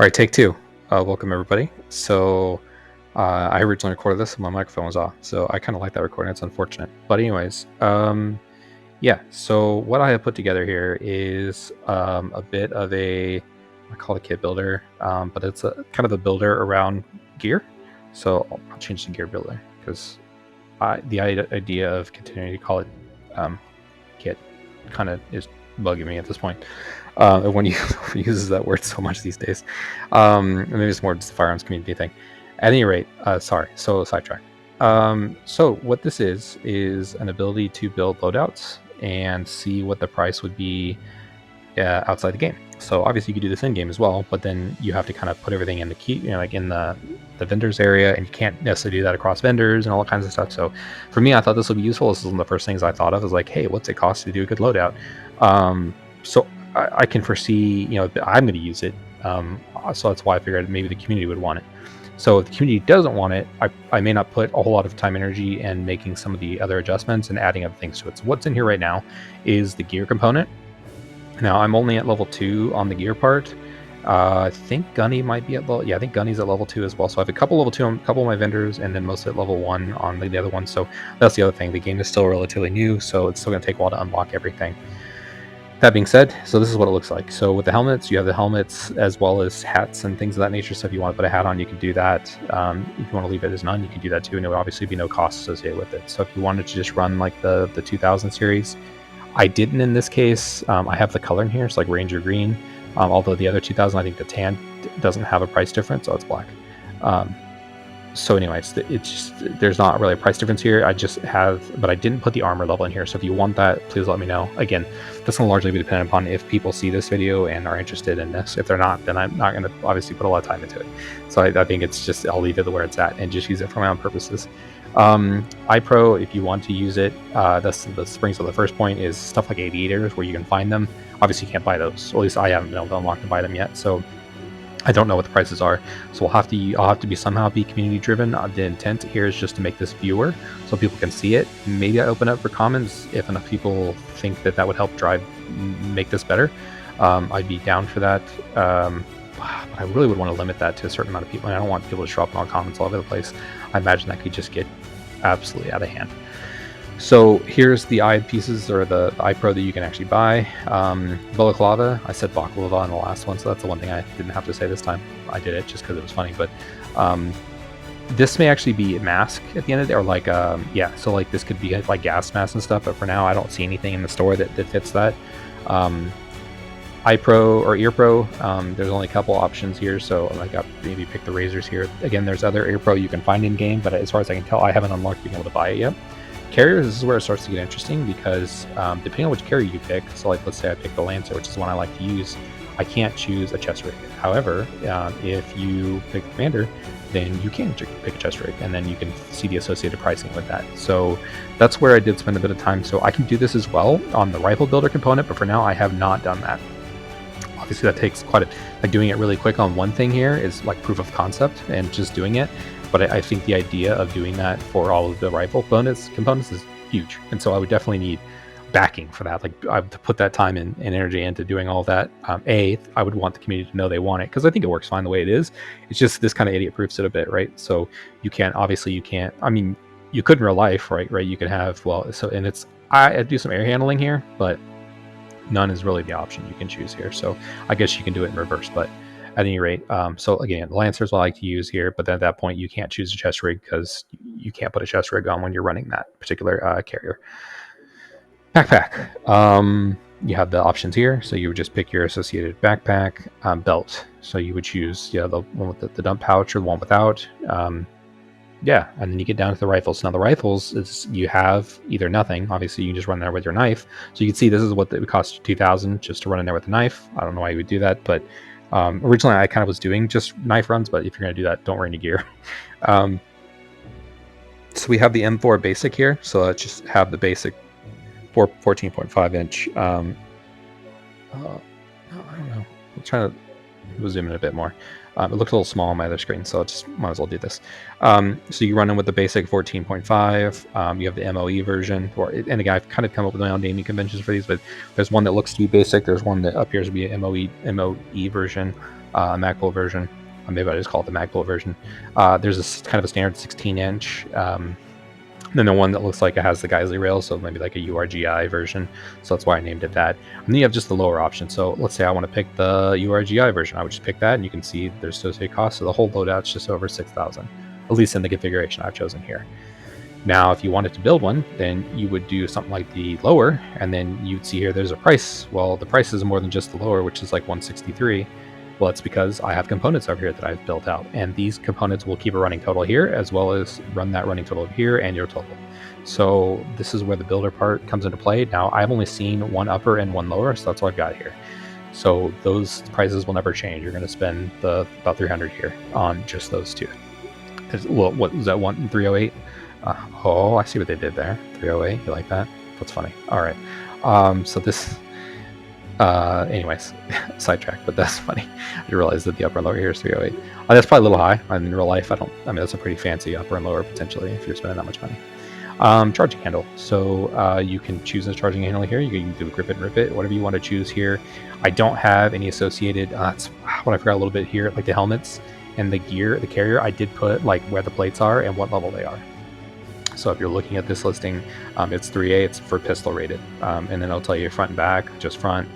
All right, take two. Welcome everybody. So I originally recorded this and my microphone was off, so I kind of like that recording. It's unfortunate, but anyways, yeah. So what I have put together here is a bit of I call it a kit builder, but it's a kind of a builder around gear. So I'll change the gear builder because the idea of continuing to call it kit kind of is bugging me at this point. When you uses that word so much these days. Maybe it's more just a firearms community thing. At any rate, sorry, so sidetrack. So what this is an ability to build loadouts and see what the price would be outside the game. So obviously you could do this in game as well, but then you have to kind of put everything in the key, like in the vendors area, and you can't necessarily do that across vendors and all kinds of stuff. So for me, I thought this would be useful. This is one of the first things I thought of, is like, hey, what's it cost to do a good loadout? So I can foresee, I'm going to use it. So that's why I figured maybe the community would want it. So if the community doesn't want it, I may not put a whole lot of time, energy, and making some of the other adjustments and adding other things to it. So what's in here right now is the gear component. Now I'm only at level 2 on the gear part. I think Gunny might be at level. Yeah, I think Gunny's at level 2 as well. So I have a couple level 2 on a couple of my vendors, and then most at level 1 on the other one. So that's the other thing. The game is still relatively new, so it's still going to take a while to unlock everything. That being said, so this is what it looks like. So with the helmets, you have the helmets as well as hats and things of that nature. So if you want to put a hat on, you can do that. If you want to leave it as none, you can do that too, and there would obviously be no cost associated with it. So if you wanted to just run like the 2000 series, I didn't in this case. I have the color in here. It's like Ranger Green. Although the other 2000, I think the tan doesn't have a price difference, so it's black. So anyways, it's just, there's not really a price difference here. I just have, but I didn't put the armor level in here. So if you want that, please let me know. Again, that's going to largely be dependent upon if people see this video and are interested in this. If they're not, then I'm not going to obviously put a lot of time into it. So I think it's just, I'll leave it where it's at and just use it for my own purposes. iPro, if you want to use it, that's the springs of the first point, is stuff like aviators where you can find them. Obviously you can't buy those, or at least I haven't been able to unlock to buy them yet, so I don't know what the prices are. So I'll have to somehow be community driven. The intent here is just to make this viewer so people can see it. Maybe I open up for comments if enough people think that would help make this better. I'd be down for that. But I really would want to limit that to a certain amount of people. And I don't want people to show up in all comments all over the place. I imagine that could just get absolutely out of hand. So here's the eye pieces, or the iPro that you can actually buy. Balaclava, I said baklava in the last one, so that's the one thing I didn't have to say this time. I did it just because it was funny, but this may actually be a mask at the end of the day, or like, yeah, so like this could be like gas masks and stuff, but for now I don't see anything in the store that fits that. iPro or EarPro, there's only a couple options here, so like maybe pick the razors here. Again, there's other EarPro you can find in game, but as far as I can tell, I haven't unlocked being able to buy it yet. Carriers, this is where it starts to get interesting, because depending on which carrier you pick, so like let's say I pick the Lancer, which is one I like to use, I can't choose a chest rig. However, if you pick the Commander, then you can pick a chest rig, and then you can see the associated pricing with that. So that's where I did spend a bit of time. So I can do this as well on the rifle builder component, but for now I have not done that. Obviously that takes quite like doing it really quick on one thing here is like proof of concept and just doing it. But I think the idea of doing that for all of the rifle components is huge. And so I would definitely need backing for that. Like I to put that time and energy into doing all of that. I would want the community to know they want it, because I think it works fine the way it is. It's just this kind of idiot proofs it a bit, right? So you can't, I mean, you could in real life, right? You could have, and it's, I do some air handling here, but none is really the option you can choose here. So I guess you can do it in reverse, but at any rate, so again, the Lancers I like to use here, but then at that point you can't choose a chest rig because you can't put a chest rig on when you're running that particular carrier. Backpack, you have the options here, so you would just pick your associated backpack. Belt, so you would choose the one with the dump pouch or the one without. Yeah, and then you get down to the rifles. Now the rifles is you have either nothing. Obviously, you can just run there with your knife. So you can see this is what it would cost you 2,000 just to run in there with a knife. I don't know why you would do that, but originally I kind of was doing just knife runs. But if you're going to do that, don't wear any gear. So we have the M4 basic here. So let's just have the basic 14.5 inch. I don't know. I'm trying to. We'll zoom in a bit more. It looks a little small on my other screen, so I just might as well do this. So you run in with the basic 14.5. You have the MOE version, and again, I've kind of come up with my own naming conventions for these, but there's one that looks to be basic. There's one that appears to be an MOE version, MacBook version. Maybe I just call it the MacBook version. There's a kind of a standard 16-inch. Then the one that looks like it has the Geisley rails, so maybe like a URGI version. So that's why I named it that. And then you have just the lower option. So let's say I want to pick the URGI version. I would just pick that, and you can see there's associated costs. So the whole loadout's just over 6,000, at least in the configuration I've chosen here. Now, if you wanted to build one, then you would do something like the lower, and then you'd see here there's a price. Well, the price is more than just the lower, which is like 163. Well, it's because I have components over here that I've built out, and these components will keep a running total here, as well as run that running total over here and your total. So this is where the builder part comes into play. Now, I've only seen one upper and one lower, so that's what I've got here. So those prices will never change. You're going to spend about 300 here on just those two. What was that, 308? Oh, I see what they did there. 308, you like that? That's funny. All right. So this... anyways, sidetrack, but that's funny. I realized that the upper and lower here is 308. That's probably a little high. In real life, that's a pretty fancy upper and lower potentially if you're spending that much money. Charging handle. So you can choose a charging handle here. You can do grip it and rip it, whatever you want to choose here. I don't have any associated, that's what I forgot a little bit here, like the helmets and the gear, the carrier. I did put like where the plates are and what level they are. So if you're looking at this listing, it's 3A, it's for pistol rated. And then it'll tell you front and back, just front.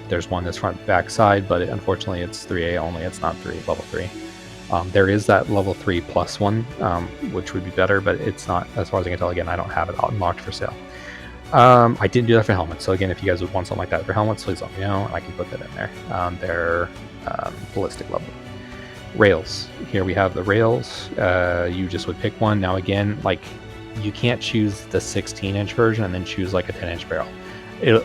There's one that's front back side, but unfortunately it's 3A only, it's not level 3. There is that level 3 plus one, which would be better, but it's not, as far as I can tell. Again, I don't have it unlocked for sale. I didn't do that for helmets, so again, if you guys would want something like that for helmets, please let me know, and I can put that in there. They're ballistic level. Rails. Here we have the rails. You just would pick one. Now again, like, you can't choose the 16-inch version and then choose like a 10-inch barrel.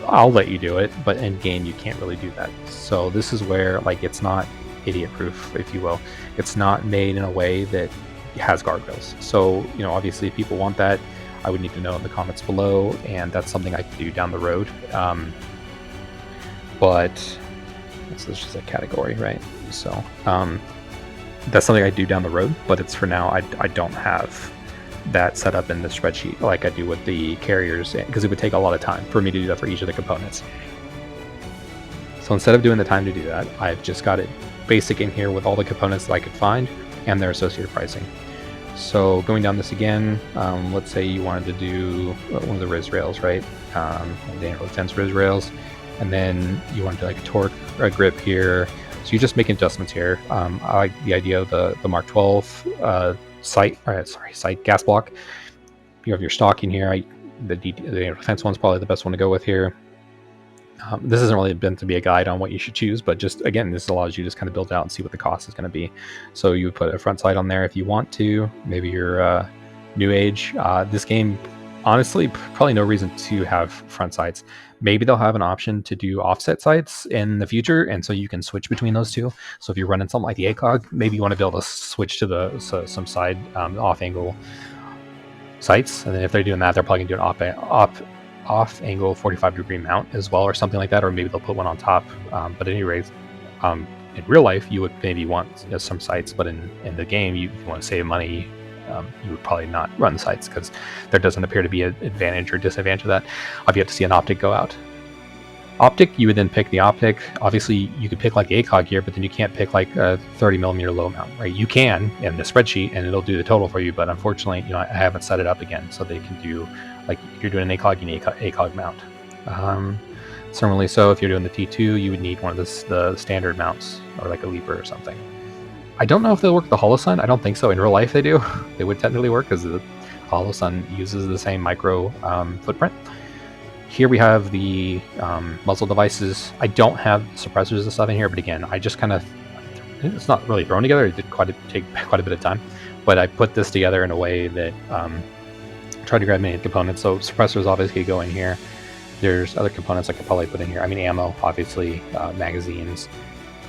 I'll let you do it, but in game you can't really do that. So this is where, like, it's not idiot proof, if you will. It's not made in a way that has guardrails. So, you know, obviously if people want that, I would need to know in the comments below, and that's something I can do down the road. But this is just a category, right? So that's something I do down the road, but it's for now. I don't have that set up in the spreadsheet like I do with the carriers, because it would take a lot of time for me to do that for each of the components. So instead of doing the time to do that, I've just got it basic in here with all the components that I could find and their associated pricing. So going down this again, let's say you wanted to do one of the Riz rails, right? The Defense Riz rails, and then you want to do like a torque or a grip here. So you're just making adjustments here. I like the idea of the Mark 12 sight gas block. You have your stock in here. The defense one's probably the best one to go with here. This isn't really meant to be a guide on what you should choose, but just, again, this allows you to just kind of build out and see what the cost is going to be. So you would put a front sight on there if you want to. Maybe you're new age. This game, honestly, probably no reason to have front sights. Maybe they'll have an option to do offset sights in the future, and so you can switch between those two. So if you're running something like the ACOG, maybe you want to be able to switch to some side off-angle sights, and then if they're doing that, they're probably going to do an off-angle 45-degree mount as well, or something like that, or maybe they'll put one on top. But at any rate, in real life, you would maybe want some sights, but in the game, if you want to save money, you would probably not run the sights, because there doesn't appear to be an advantage or disadvantage of that. I've yet to see an optic go out. Optic, you would then pick the optic. Obviously, you could pick like the ACOG here, but then you can't pick like a 30mm low mount, right? You can in the spreadsheet, and it'll do the total for you, but unfortunately, I haven't set it up again, so they can do, like, if you're doing an ACOG, you need ACOG mount. Similarly, so if you're doing the T2, you would need one of the standard mounts, or like a leaper or something. I don't know if they'll work with the Holosun. I don't think so. In real life, they do. They would technically work, because the Holosun uses the same micro footprint. Here we have the muzzle devices. I don't have suppressors and stuff in here, but again, I just kind of, it's not really thrown together. It did take quite a bit of time, but I put this together in a way that tried to grab many components. So suppressors obviously go in here. There's other components I could probably put in here. I mean, ammo, obviously, magazines.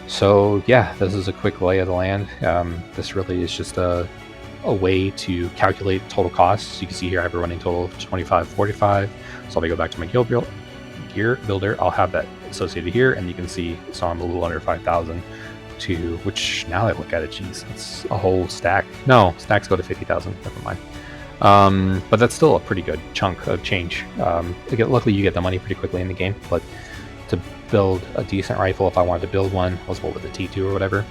So yeah, this is a quick lay of the land. This really is just a way to calculate total costs. You can see here I have a running total of 2545. So if I go back to my gear builder, I'll have that associated here, and you can see, so I'm a little under 5,000 to, which now that I look at it, geez, that's a whole stack. No, stacks go to 50,000. Never mind. But that's still a pretty good chunk of change. Luckily, you get the money pretty quickly in the game, but to build a decent rifle, if I wanted to build one, was what with the T2 or whatever.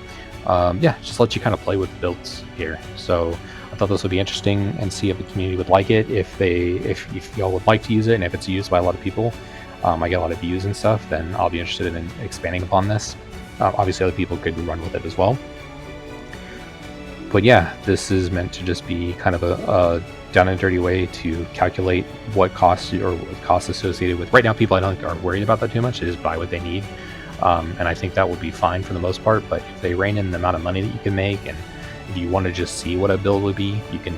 Yeah, just let you kind of play with builds here. So I thought this would be interesting and see if the community would like it, if y'all would like to use it, and if it's used by a lot of people. I get a lot of views and stuff, then I'll be interested in expanding upon this. Obviously, other people could run with it as well. But yeah, this is meant to just be kind of a down and dirty way to calculate what costs or what costs associated with. Right now, people I don't think are worried about that too much. They just buy what they need, and I think that would be fine for the most part. But if they rein in the amount of money that you can make, and if you want to just see what a build would be, you can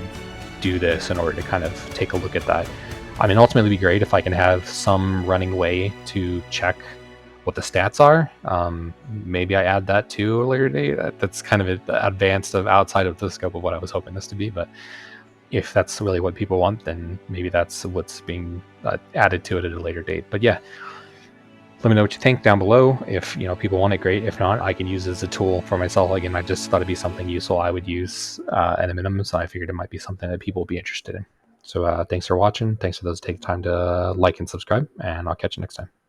do this in order to kind of take a look at that. I mean, ultimately, it'd be great if I can have some running way to check what the stats are. Maybe I add that to a later date. That's kind of advanced outside of the scope of what I was hoping this to be. But if that's really what people want, then maybe that's what's being added to it at a later date. But yeah, let me know what you think down below. If people want it, great. If not, I can use it as a tool for myself. Again, I just thought it'd be something useful I would use at a minimum, so I figured it might be something that people would be interested in. So thanks for watching. Thanks for those who take time to like and subscribe, and I'll catch you next time.